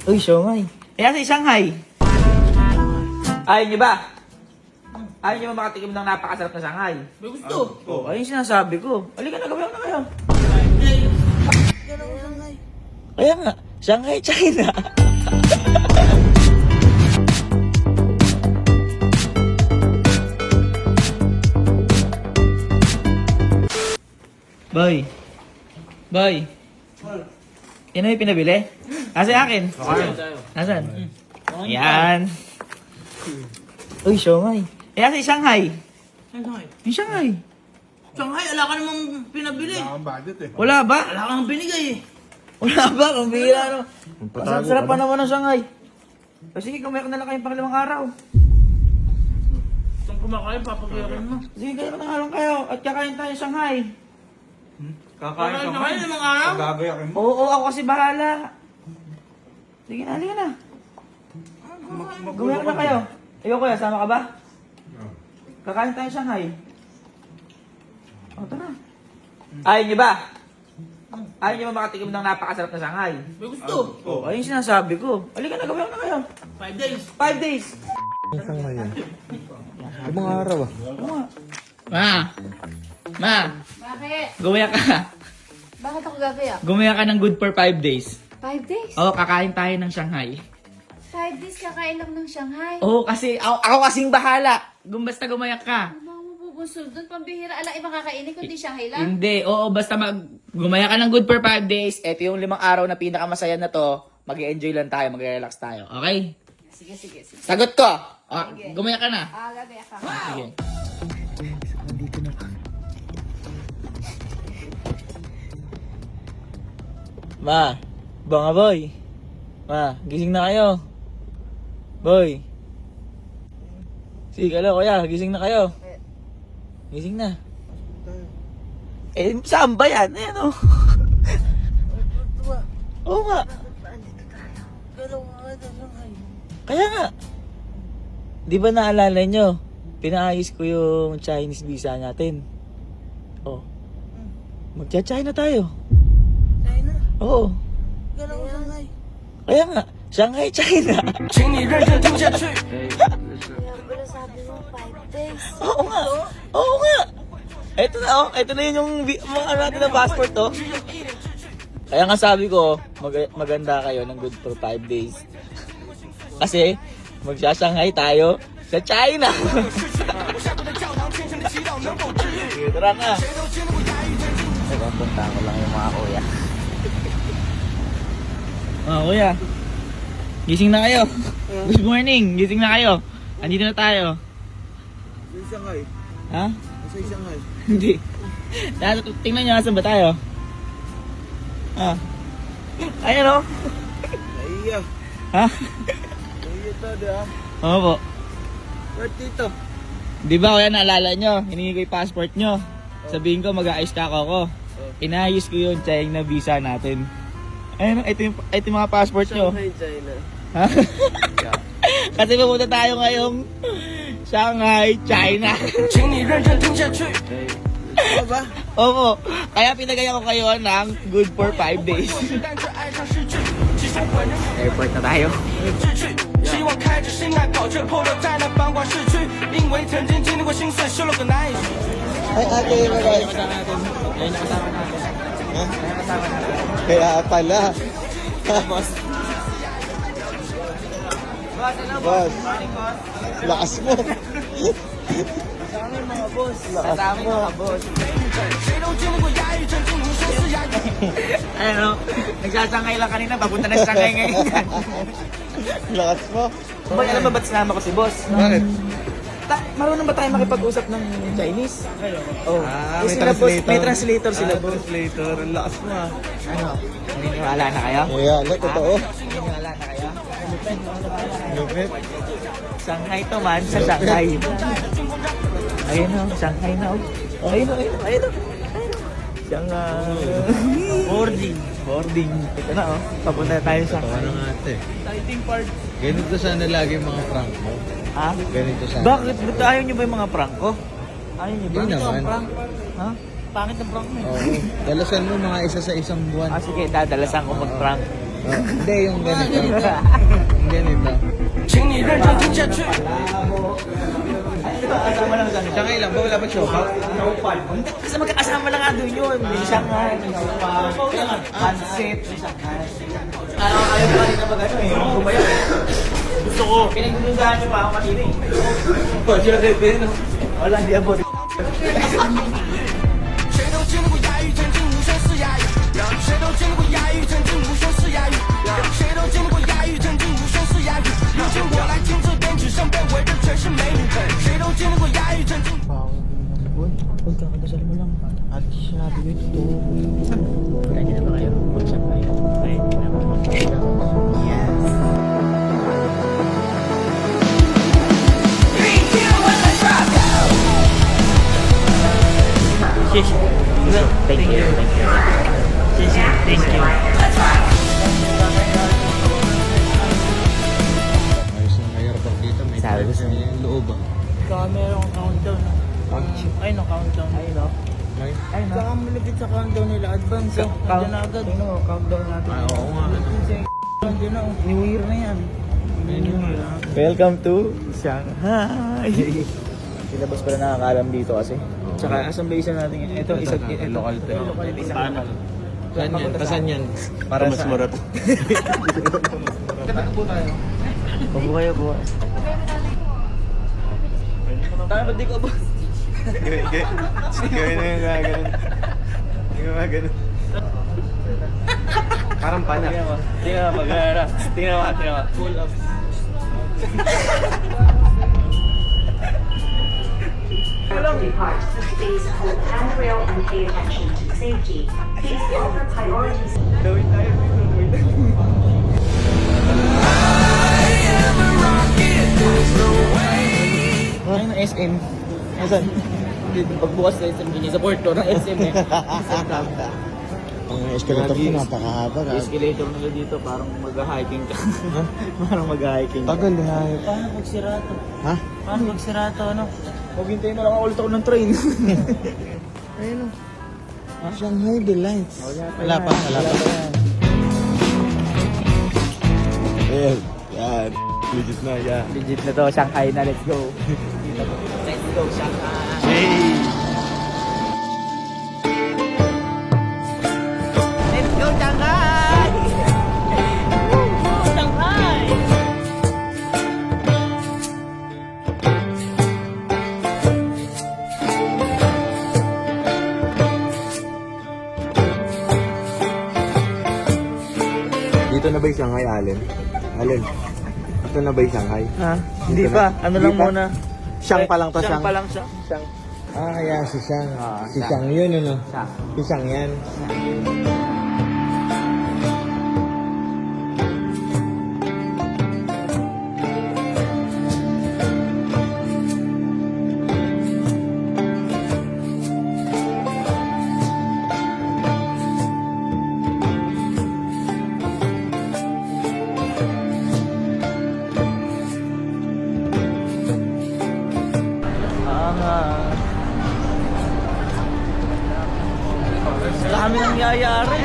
Uy, siomay. Kaya sa Shanghai. Ayaw niyo ba? Ayaw niyo ba makatikim ng napakasarap na Shanghai? May gusto. Ayun yung sinasabi ko. Halika na, gawin na kayo. Shanghai. Kaya nga, Shanghai, China. Boy. Boy. Yan na yung pinabili? Nasa akin? Nasaan? Yan. Uy, siomay. Kaya sa Shanghai. Shanghai. Yung Shanghai. Shanghai, ala ka namang pinabili. Wala ba? Ala ka nang binigay eh. Wala ba? Kung bihira, no? Masarap pa naman ng Shanghai. O sige, kumain na lang kayong panglimang araw. Itong kumakain, papagayarin mo. Sige, kayo na nga lang kayo. At kakain tayo ng Shanghai. Kakain Shanghai, limang araw. Oo, ako kasi bahala. Sige na, halika na. Gumawa na kayo. Ikaw kuya, sama ka ba? Kakain tayo ng Shanghai. O, tara. Ayaw niyo ba? Ayaw niyo ba makatikim ng napakasarap na Shanghai? May gusto. Ayun yung sinasabi ko. Halika na, gawin na kayo. 5 days. 5 days. Mga araw ah. Oo nga. Ma, Bakit? gumaya ka. Bakit ako gagaya? Gumaya ka ng good for 5 days. 5 days? Oo, kakain tayo ng Shanghai. 5 days kakain lang ng Shanghai. Oo, kasi ako kasing bahala. Basta gumayak ka. Ano mo pupusol doon? Pambihira. Ala, ibang kakainin kundi Shanghai lang. Hindi, oo, basta gumaya ka ng good for 5 days. Ito yung 5 araw na pinakamasaya na to. Mag-enjoy lang tayo, mag-relax tayo. Okay? Sige, sige, sige. Sagot ko! Gumaya ka na. Gagaya ka. Sige. Nandito na. Ma, banga boy. Ma, gising na kayo. Boy. Sige, hello kuya, gising na kayo. Gising na. Eh, saan ba yan? Ayan o. Oo nga. Kaya nga. Di ba naalala nyo? Pinaayos ko yung Chinese visa natin. Oh. Magcha-China tayo. China? Oo. Gano'n Shanghai? Kaya nga, Shanghai, China. Kaya pala sabi mo 5 days. Oo nga. Oo nga. Ito na, oh. Ito na yun yung mga ano natin na passport, oh. Kaya nga sabi ko, maganda kayo ng good for 5 days. Kasi, magsha-Shanghai tayo sa China. Sige, tara nga. Nagpunta ko lang yung mga kuya. Mga kuya, gising na kayo. Good morning, gising na kayo. Andito na tayo. Sa Shanghai. Ha? Sa Shanghai. Hindi. Tingnan nyo, nasan ba tayo? Ah. Ayan o. Naiya. Ha? Naiya to, di ah. Oo po. Ba't dito? Di ba kuya, naalala nyo? Hiningi ko yung passport nyo. Sabihin ko, mag-aayos ka ako. Inayos ko yung China visa natin. Ayun, ito yung mga passport nyo. Shanghai, China. Ha? Kasi pupunta tayo ngayong Shanghai, China. Ano ba? Opo. Kaya pinagaya ko kayo ng good for 5 days. Airport na tayo. 希望开着心爱跑着 polo 在那繁华市区，因为曾经经历过心碎，修了个难以。 Ay, ate, magay. Ayun, nakasama natin. Ha? Ayun, nakasama natin. Kaya pala. Boss. Boss, ano Boss. Morning, boss. Lakas mo. Kasama yung mga boss. Lakas Kasama yung mo. mga boss. 谁都经历过压抑，正经如说是压抑。 Ano, nagsasangay lang kanina, papunta na sa sangay ngayon. Lakas mo. Boy, alam ba ba't sinama ko si boss? Bakit? Marunong ba tayo makipag-usap ng Chinese? Oh. Ah, Eh, may sila, boss, translator. may translator sila, Ah, boss. translator. Ang lakas mo ah. Ano? Naniniwala na kayo? Kaya, ano, totoo. Naniniwala na kayo? Lupit. Shanghai to man, sa Shanghai. Ayun o, Shanghai na o. Ayun o, ayun o, ayun o. Shanghai. Boarding. Boarding. Ito na o, papunta tayo sa Tawa Shanghai. ng ate. Exciting part. Ganito sana lagi yung mga prank mo. Ha? Ganito sana. Bakit? Ba't ayaw nyo ba yung mga prank ko? Ayaw nyo ba? Hindi naman. Prank? Ha? Pangit ang prank mo. Oo. Dalasan mo mga isa sa isang buwan. Ah, sige, dadalasan ko mag-prank. Hindi, yung ganito. Yung ganito. 请你认真听下去。 Kasama lang sa Siya ngayon lang ba? Wala ba siopaw? Hindi, kasi magkakasama lang nga doon yun. May Shanghai, may Siopaw, Pansit, may Shanghai. Ayaw ko kanina mag ano eh. Bumayo eh. Gusto ko. Pinagdududahan niyo pa ako kanina eh. Sila kayo no? Wala, hindi ako. 谁都经历过压抑，曾经无声是哑语；谁都经历过压抑，曾经无声是哑语；谁都经历过压抑，曾经无声是哑语。如今我来听这边，纸上被围的全是美女。谁都经历过压抑，曾经。 Huwag kakadasal mo lang. At sinabi ko ito. Ready na ba kayo? Mag-sap kayo. Ready na ba? Yes. Thank you. Thank you. Thank you. Ayos yung airport dito. May Sabi ko sa'yo. yung loob ah. Camera ang countdown. Ay, no, countdown. Ay, no? Ay, Ay, no? Saka malapit sa countdown nila. Advance. Nandiyan na agad. Tingnan mo, countdown natin. ay, oo nga. Nandiyan na. New Year na yan. Welcome to Shanghai. Silabas pala nakakaalam dito kasi. Tsaka asang base natin yan. Ito, isa Local to. Paano? Saan yan? Pasan yan? Para sa... Marat. po tayo. Pabu kayo po. Tayo, ba't di ko abot? Gawin na yung gaganon. Hindi ko gaganon. Parang pana. Tingnan mo, mag-aara. Tingnan mo. Full up. Depart. Please hold handrail and pay attention to safety. Please offer priorities. Gawin tayo. Gawin tayo. Ano ng SM? Nasaan? Pagbukas sa SM, ganyan sa porto ng SM eh. Ang escalator ko napakahaba. Escalator nila dito, parang mag-hiking ka. Parang mag-hiking ka. Tagal na. Paano pag sirato? Ha? Paano pag sirato, ano? Maghintay na lang ako ulit ako ng train. Ayun o. Shanghai Delights. Wala pa. Ayan. Yan. Legit na, yan. Legit na to, Shanghai na, let's go. Let's go, Shanghai. Let's go, Shanghai! Shanghai! Dito na ba yung Shanghai, Allen? Allen, ito na ba yung Shanghai? Ha? Hindi Dito pa, na. ano Hindi lang pa? muna. Siyang pa lang to, Siyang Siyang. pa lang siya. Siyang. Ah, yeah, si Siyang. Ah, Si Siyang. Siyang yun, ano? Siyang. Si Siyang yan. Dami nangyayari.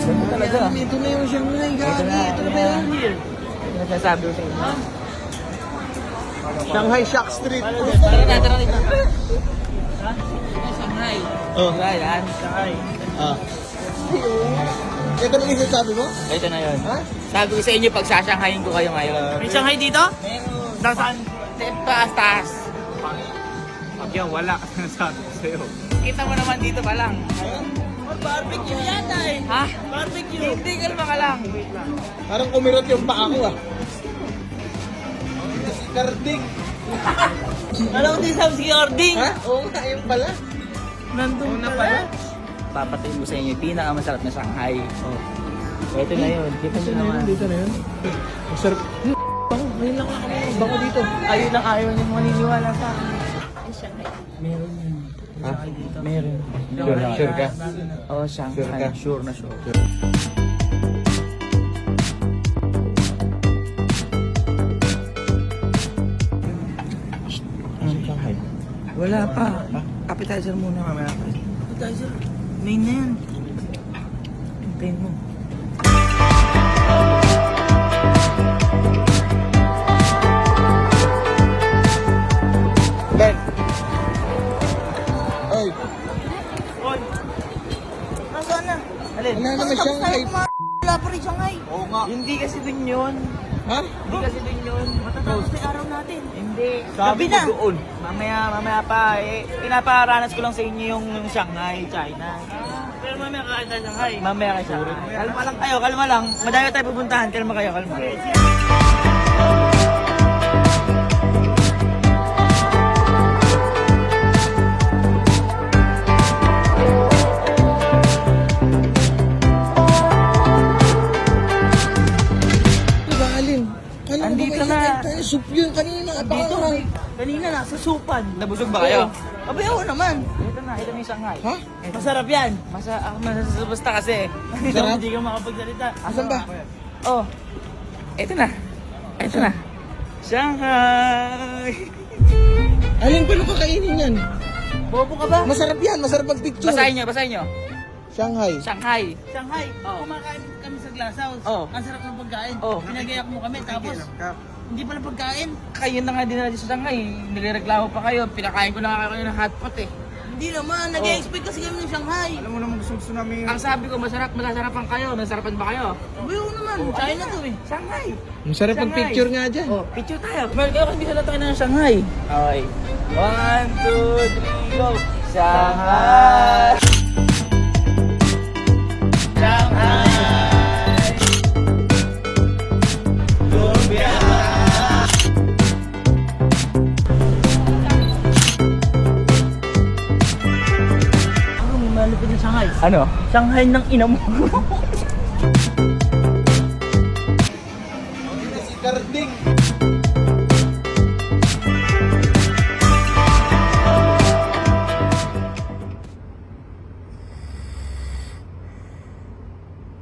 Ganda talaga. Dito na yung Shanghai, Ito na, Ito na ba yung year? Ito na sinasabi ko sa inyo. Shanghai Shock Street. Tara na. Shanghai. Oh. Tara, yan. Shanghai. Ah. Ito na yung sabi mo? Ito na yun. Sabi ko sa inyo, pag sasanghayin ko kayo ngayon. May Shanghai dito? Saan? Taas. Pag yan, wala. Sabi ko sa'yo. Kita mo naman dito pa lang. Barbecue yata eh. Ha? Barbecue. Hindi ka naman ka lang. Parang kumirot yung paa ko ah. Karding. Alam ko din sabi si Ording. Ha? Oo nga, yun pala. Nandun na pala. Papatayin ko sa inyo yung pinakamasarap na Shanghai. Ito na yun. Kita nyo naman. Dito na yun. Ang sarap. Ngayon lang ako. Bako dito. Ayun lang ayaw nyo maniniwala sa akin. Meron yan. Ha? Meron. Sure ka? Oo, Shanghai. Sure ka? Sure na sure. Shanghai. Wala pa. Kapit appetizer muna mamaya. Appetizer. Main na yan. Hintayin mo. Ben! Oy! Oy! Nasaan na? Alin? Wala naman Shanghai. Wala pa rin Shanghai. Oo nga. Hindi kasi din yun. Ha? Hindi kasi din yun. Matatapos na yung araw natin. Hindi. Gabi na. doon. Mamaya pa. Pinaparanas ko lang sa inyo yung Shanghai, China. Pero mamaya kakain tayo Shanghai. Mamaya kayo Shanghai. Kalma lang kayo, kalma lang. Madami tayo pupuntahan. Kalma kayo, kalma. Diba, Alin? Kala ko Andito ba na. may tayo soup yun kanina? Dito, Apakarang. kanina nasa supan. Nabusog ba kayo? Abay ako naman. Ito na yung Shanghai. Ha? Masarap yan. Basta kasi. Sarap? Hindi ka makapagsalita. Asan ba? Oh, ito na. Ito na. Shanghai. Alin, paano kakainin yan? Bobo ka ba? Masarap yan, masarap mag-picture. Basahin nyo. Shanghai. Shanghai. Shanghai. Oh. Kumakain kami sa glass house. Oh. Ang sarap ng pagkain. Oh. Pinagayak mo kami tapos hindi pala pagkain. Kayo na nga din natin sa Shanghai. Nirereklamo pa kayo. Pinakain ko na nga kayo ng hotpot eh. Hindi naman. Nag-expect kasi kami ng Shanghai. Alam mo naman gusto namin Ang sabi ko, masasarapan kayo. Nasarapan ba kayo? Abay ako naman. China to eh. Shanghai. Masarap Shanghai. mag-picture nga dyan. Oh, picture tayo. Meron kayo kasi bisa tayo ng Shanghai. Okay. 1, 2, 3, go. Shanghai. Shanghai. Lumpia. Ano, may malupit na Shanghai. Ano? Shanghai ng ina mo.